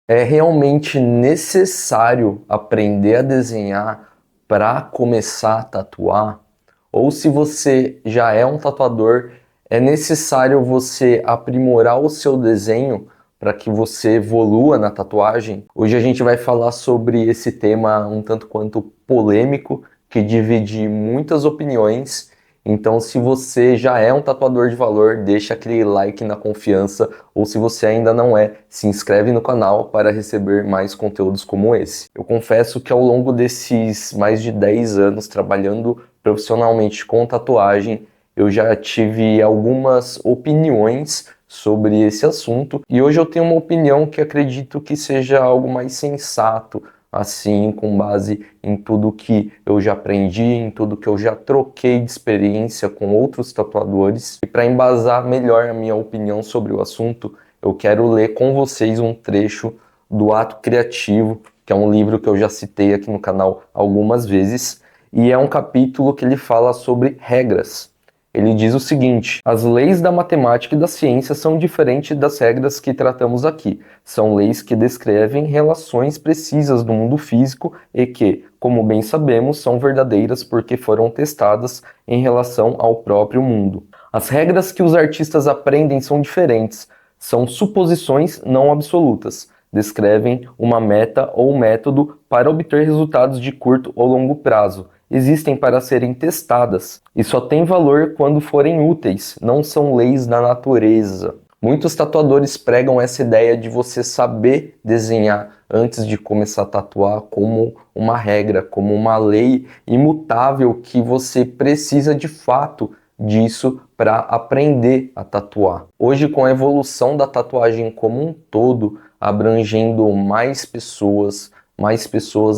É realmente necessário aprender a desenhar para começar a tatuar? Ou se você já é um tatuador, é necessário você aprimorar o seu desenho para que você evolua na tatuagem? Hoje a gente vai falar sobre esse tema um tanto quanto polêmico, que divide muitas opiniões. Então, se você já é um tatuador de valor, deixa aquele like na confiança, ou se você ainda não é, se inscreve no canal para receber mais conteúdos como esse. Eu confesso que ao longo desses mais de 10 anos trabalhando profissionalmente com tatuagem, eu já tive algumas opiniões sobre esse assunto e hoje eu tenho uma opinião que acredito que seja algo mais sensato, assim, com base em tudo que eu já aprendi, em tudo que eu já troquei de experiência com outros tatuadores. E para embasar melhor a minha opinião sobre o assunto, eu quero ler com vocês um trecho do Ato Criativo, que é um livro que eu já citei aqui no canal algumas vezes, e é um capítulo que ele fala sobre regras. Ele diz o seguinte: as leis da matemática e da ciência são diferentes das regras que tratamos aqui. São leis que descrevem relações precisas do mundo físico e que, como bem sabemos, são verdadeiras porque foram testadas em relação ao próprio mundo. As regras que os artistas aprendem são diferentes, são suposições não absolutas. Descrevem uma meta ou método para obter resultados de curto ou longo prazo. Existem para serem testadas e só têm valor quando forem úteis, não são leis da natureza. Muitos tatuadores pregam essa ideia de você saber desenhar antes de começar a tatuar como uma regra, como uma lei imutável que você precisa de fato disso para aprender a tatuar. Hoje, com a evolução da tatuagem como um todo, abrangendo mais pessoas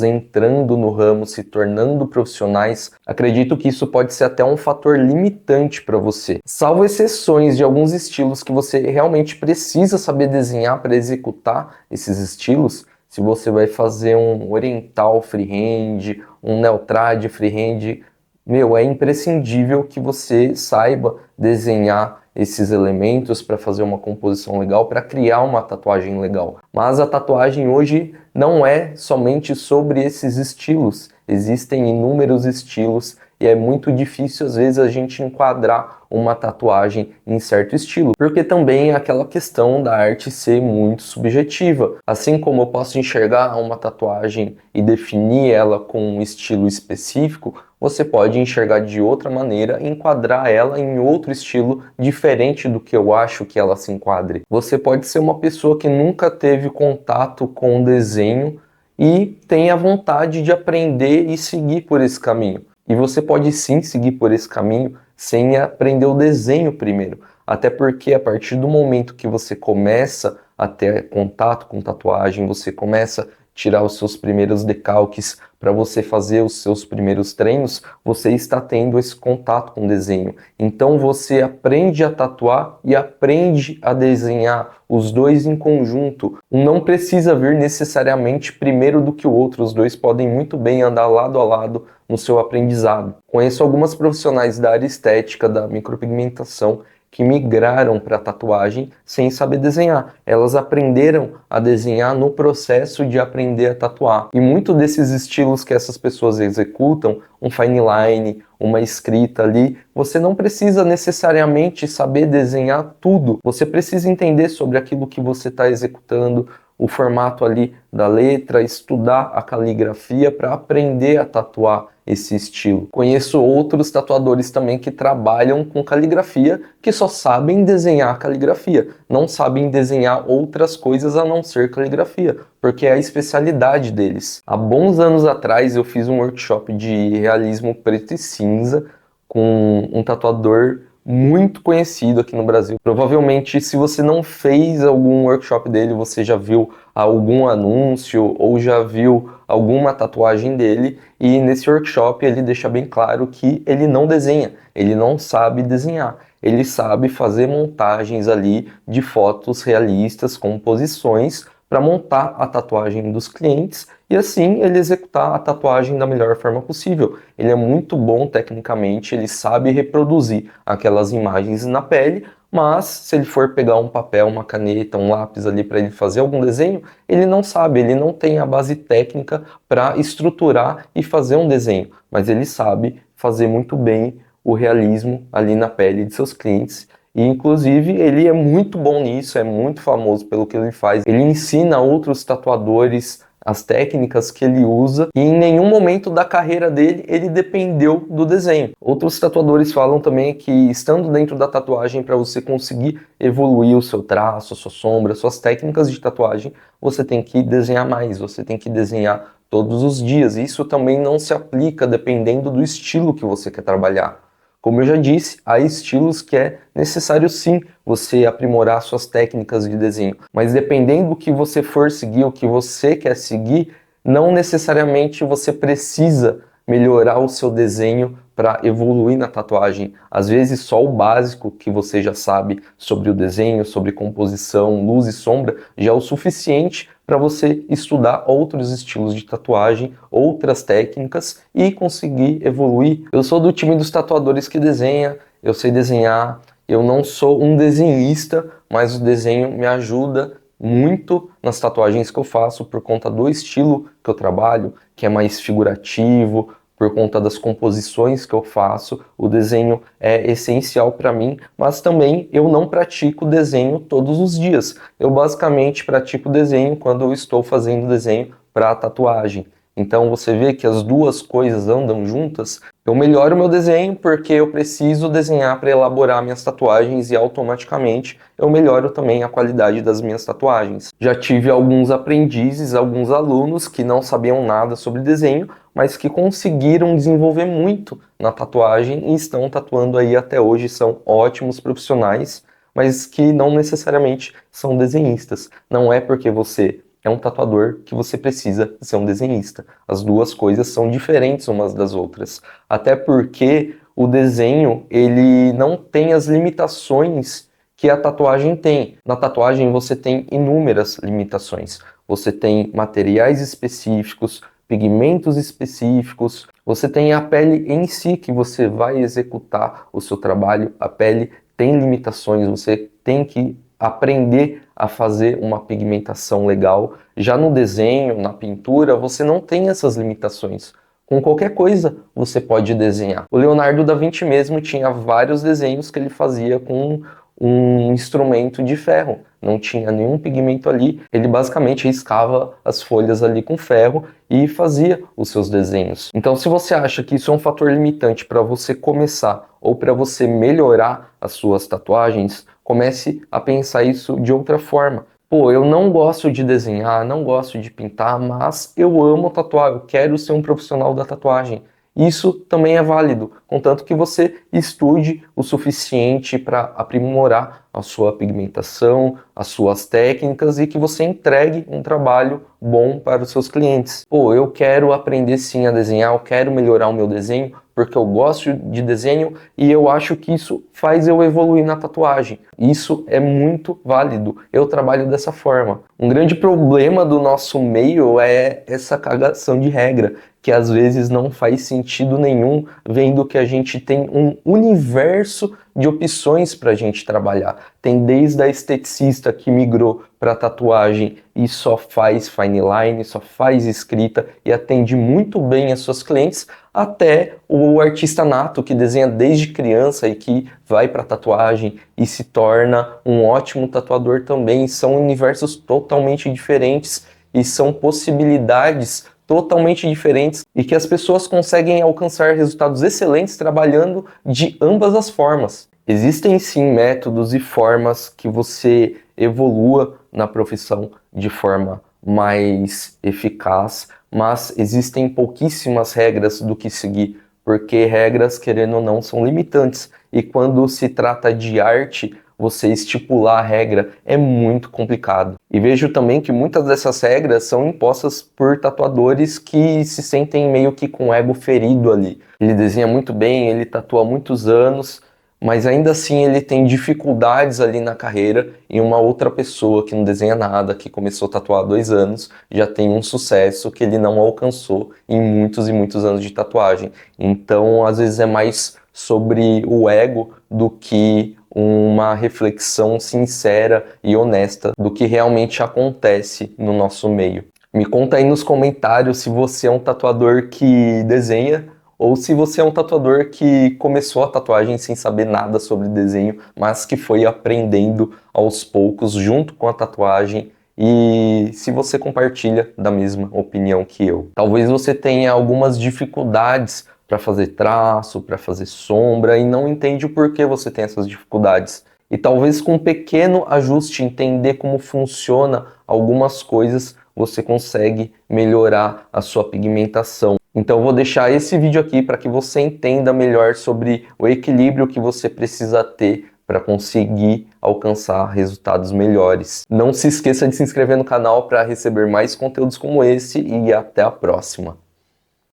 entrando no ramo, se tornando profissionais, acredito que isso pode ser até um fator limitante para você. Salvo exceções de alguns estilos que você realmente precisa saber desenhar para executar esses estilos, se você vai fazer um oriental freehand, um neotrad freehand, meu, é imprescindível que você saiba desenhar esses elementos para fazer uma composição legal, para criar uma tatuagem legal. Mas a tatuagem hoje não é somente sobre esses estilos. Existem inúmeros estilos e é muito difícil às vezes a gente enquadrar uma tatuagem em certo estilo, porque também é aquela questão da arte ser muito subjetiva. Assim como eu posso enxergar uma tatuagem e definir ela com um estilo específico, você pode enxergar de outra maneira e enquadrar ela em outro estilo diferente do que eu acho que ela se enquadre. Você pode ser uma pessoa que nunca teve contato com o desenho e tem a vontade de aprender e seguir por esse caminho. E você pode sim seguir por esse caminho sem aprender o desenho primeiro. Até porque a partir do momento que você começa a ter contato com tatuagem, você começa a tirar os seus primeiros decalques para você fazer os seus primeiros treinos, você está tendo esse contato com o desenho. Então você aprende a tatuar e aprende a desenhar, os dois em conjunto. Um não precisa vir necessariamente primeiro do que o outro, os dois podem muito bem andar lado a lado no seu aprendizado. Conheço algumas profissionais da área estética, da micropigmentação, que migraram para a tatuagem sem saber desenhar. Elas aprenderam a desenhar no processo de aprender a tatuar. E muito desses estilos que essas pessoas executam, um fine line, uma escrita ali, você não precisa necessariamente saber desenhar tudo. Você precisa entender sobre aquilo que você está executando, o formato ali da letra, estudar a caligrafia para aprender a tatuar esse estilo. Conheço outros tatuadores também que trabalham com caligrafia, que só sabem desenhar caligrafia, não sabem desenhar outras coisas a não ser caligrafia, porque é a especialidade deles. Há bons anos atrás eu fiz um workshop de realismo preto e cinza com um tatuador muito conhecido aqui no Brasil. Provavelmente, se você não fez algum workshop dele, você já viu algum anúncio ou já viu alguma tatuagem dele, e nesse workshop ele deixa bem claro que ele não desenha, ele não sabe desenhar. Ele sabe fazer montagens ali de fotos realistas, composições, para montar a tatuagem dos clientes e assim ele executar a tatuagem da melhor forma possível. Ele é muito bom tecnicamente, ele sabe reproduzir aquelas imagens na pele, Mas se ele for pegar um papel, uma caneta, um lápis ali para ele fazer algum desenho, ele não sabe, ele não tem a base técnica para estruturar e fazer um desenho, mas ele sabe fazer muito bem o realismo ali na pele de seus clientes. E inclusive ele é muito bom nisso, é muito famoso pelo que ele faz. Ele ensina outros tatuadores as técnicas que ele usa e em nenhum momento da carreira dele ele dependeu do desenho. Outros tatuadores falam também que estando dentro da tatuagem, para você conseguir evoluir o seu traço, a sua sombra, suas técnicas de tatuagem, você tem que desenhar mais, você tem que desenhar todos os dias. Isso também não se aplica dependendo do estilo que você quer trabalhar. Como eu já disse, há estilos que é necessário sim você aprimorar suas técnicas de desenho, mas dependendo do que você for seguir, o que você quer seguir, não necessariamente você precisa melhorar o seu desenho para evoluir na tatuagem. Às vezes só o básico que você já sabe sobre o desenho, sobre composição, luz e sombra, já é o suficiente para você estudar outros estilos de tatuagem, outras técnicas e conseguir evoluir. Eu sou do time dos tatuadores que desenha, eu sei desenhar, eu não sou um desenhista, mas o desenho me ajuda muito nas tatuagens que eu faço por conta do estilo que eu trabalho, que é mais figurativo, por conta das composições que eu faço. O desenho é essencial para mim, mas também eu não pratico desenho todos os dias. Eu basicamente pratico desenho quando eu estou fazendo desenho para tatuagem. Então você vê que as duas coisas andam juntas. Eu melhoro meu desenho porque eu preciso desenhar para elaborar minhas tatuagens e automaticamente eu melhoro também a qualidade das minhas tatuagens. Já tive alguns aprendizes, alguns alunos que não sabiam nada sobre desenho, mas que conseguiram desenvolver muito na tatuagem e estão tatuando aí até hoje, são ótimos profissionais, mas que não necessariamente são desenhistas. Não é porque você é um tatuador que você precisa ser um desenhista. As duas coisas são diferentes umas das outras. Até porque o desenho, ele não tem as limitações que a tatuagem tem. Na tatuagem você tem inúmeras limitações. Você tem materiais específicos, pigmentos específicos, você tem a pele em si que você vai executar o seu trabalho. A pele tem limitações, você tem que aprender a fazer uma pigmentação legal. Já no desenho, na pintura, você não tem essas limitações. Com qualquer coisa você pode desenhar. O Leonardo da Vinci mesmo tinha vários desenhos que ele fazia com um instrumento de ferro. Não tinha nenhum pigmento ali. Ele basicamente riscava as folhas ali com ferro e fazia os seus desenhos. Então, se você acha que isso é um fator limitante para você começar ou para você melhorar as suas tatuagens, comece a pensar isso de outra forma. Pô, eu não gosto de desenhar, não gosto de pintar, mas eu amo tatuar, eu quero ser um profissional da tatuagem. Isso também é válido, contanto que você estude o suficiente para aprimorar a sua pigmentação, as suas técnicas e que você entregue um trabalho bom para os seus clientes. Pô, eu quero aprender sim a desenhar, eu quero melhorar o meu desenho porque eu gosto de desenho e eu acho que isso faz eu evoluir na tatuagem. Isso é muito válido, eu trabalho dessa forma. Um grande problema do nosso meio é essa cagação de regra, que às vezes não faz sentido nenhum, vendo que a gente tem um universo de opções para a gente trabalhar. Tem desde a esteticista que migrou para tatuagem e só faz fine line, só faz escrita e atende muito bem as suas clientes, até o artista nato que desenha desde criança e que vai para tatuagem e se torna um ótimo tatuador também. São universos totalmente diferentes e são possibilidades totalmente diferentes e que as pessoas conseguem alcançar resultados excelentes trabalhando de ambas as formas. Existem sim métodos e formas que você evolua na profissão de forma mais eficaz, mas existem pouquíssimas regras do que seguir, porque regras, querendo ou não, são limitantes. E quando se trata de arte, você estipular a regra é muito complicado. E vejo também que muitas dessas regras são impostas por tatuadores que se sentem meio que com o ego ferido ali. Ele desenha muito bem, ele tatua há muitos anos, mas ainda assim ele tem dificuldades ali na carreira e uma outra pessoa que não desenha nada, que começou a tatuar há 2 anos, já tem um sucesso que ele não alcançou em muitos e muitos anos de tatuagem. Então, às vezes é mais sobre o ego do que uma reflexão sincera e honesta do que realmente acontece no nosso meio. Me conta aí nos comentários se você é um tatuador que desenha ou se você é um tatuador que começou a tatuagem sem saber nada sobre desenho, mas que foi aprendendo aos poucos junto com a tatuagem, e se você compartilha da mesma opinião que eu. Talvez você tenha algumas dificuldades para fazer traço, para fazer sombra e não entende o porquê você tem essas dificuldades. E talvez com um pequeno ajuste, entender como funciona algumas coisas, você consegue melhorar a sua pigmentação. Então eu vou deixar esse vídeo aqui para que você entenda melhor sobre o equilíbrio que você precisa ter para conseguir alcançar resultados melhores. Não se esqueça de se inscrever no canal para receber mais conteúdos como esse e até a próxima.